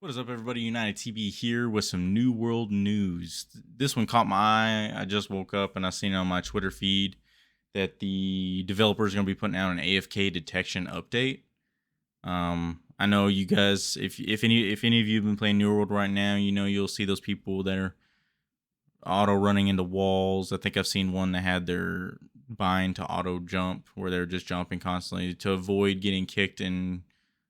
What is up, everybody? United TB here with some New World news. This one caught my eye. I just woke up and I seen on my Twitter feed that the developers are going to be putting out an AFK detection update. I know you guys, if any of you have been playing New World right now, you know you'll see those people that are auto running into walls. I think I've seen one that had their bind to auto jump, where they're just jumping constantly to avoid getting kicked and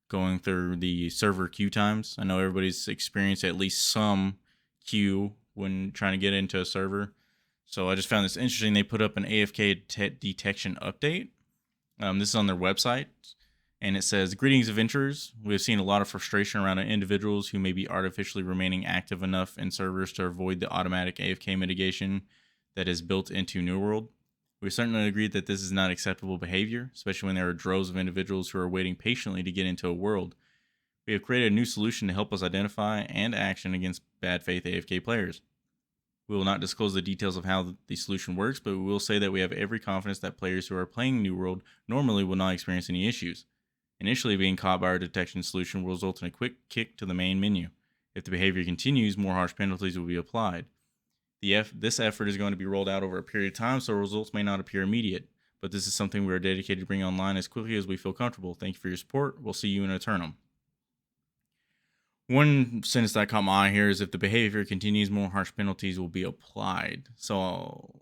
going through the server queue times. I know everybody's experienced at least some queue when trying to get into a server. So I just found this interesting. They put up an AFK detection update. This is on their website, and it says, "Greetings, adventurers. We have seen a lot of frustration around individuals who may be artificially remaining active enough in servers to avoid the automatic AFK mitigation that is built into New World. We certainly agree that this is not acceptable behavior, especially when there are droves of individuals who are waiting patiently to get into a world. We have created a new solution to help us identify and action against bad faith AFK players. We will not disclose the details of how the solution works, but we will say that we have every confidence that players who are playing New World normally will not experience any issues. Initially, being caught by our detection solution will result in a quick kick to the main menu. If the behavior continues, more harsh penalties will be applied. This effort is going to be rolled out over a period of time, so results may not appear immediate, but this is something we are dedicated to bring online as quickly as we feel comfortable. Thank you for your support. We'll see you in Eternum." One sentence that caught my eye here is, if the behavior continues, more harsh penalties will be applied. So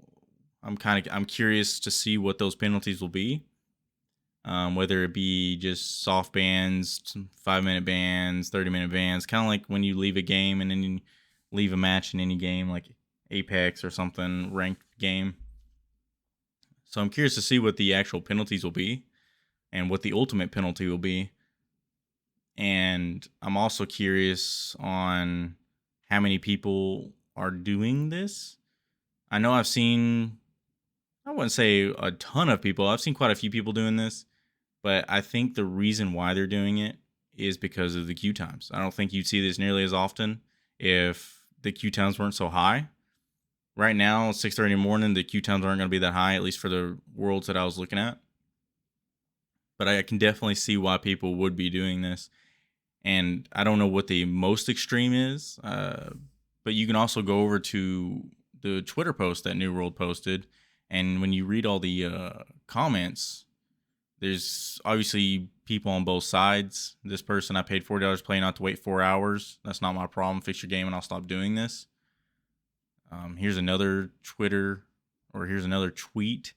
I'm curious to see what those penalties will be. Whether it be just soft bans, 5-minute bans, 30-minute bans, kind of like when you leave a game and then you leave a match in any game, like Apex or something, ranked game. So I'm curious to see what the actual penalties will be and what the ultimate penalty will be. And I'm also curious on how many people are doing this. I know I've seen, I wouldn't say a ton of people. I've seen quite a few people doing this, but I think the reason why they're doing it is because of the queue times. I don't think you'd see this nearly as often if the queue times weren't so high. Right now, 6:30 in the morning, the queue times aren't going to be that high, at least for the worlds that I was looking at. But I can definitely see why people would be doing this. And I don't know what the most extreme is, but you can also go over to the Twitter post that New World posted, and when you read all the comments, there's obviously people on both sides. This person, I paid $40 to play, not to wait 4 hours. That's not my problem. Fix your game and I'll stop doing this. Here's another here's another tweet.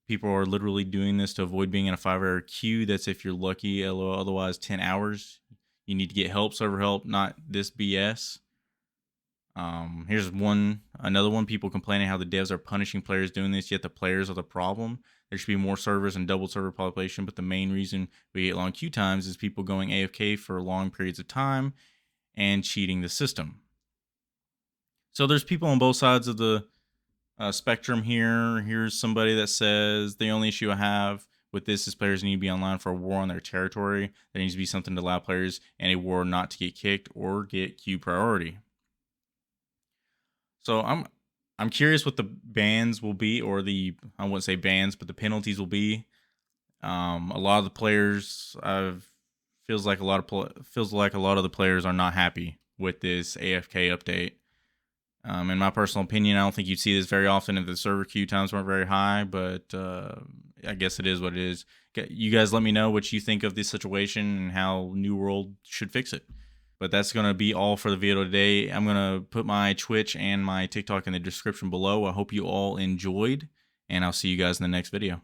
People are literally doing this to avoid being in a 5-hour queue. That's if you're lucky. Otherwise, 10 hours. You need to get help, server help, not this BS. Here's another one. People complaining how the devs are punishing players doing this, yet the players are the problem. There should be more servers and double server population, but the main reason we get long queue times is people going AFK for long periods of time and cheating the system. So there's people on both sides of the spectrum here. Here's somebody that says, the only issue I have with this is players need to be online for a war on their territory. There needs to be something to allow players in a war not to get kicked or get queue priority. So I'm curious what the bans will be, or I wouldn't say bans, but the penalties will be. A lot of the players, feels like a lot of the players are not happy with this AFK update. In my personal opinion, I don't think you'd see this very often if the server queue times weren't very high, but I guess it is what it is. You guys let me know what you think of this situation and how New World should fix it. But that's going to be all for the video today. I'm going to put my Twitch and my TikTok in the description below. I hope you all enjoyed, and I'll see you guys in the next video.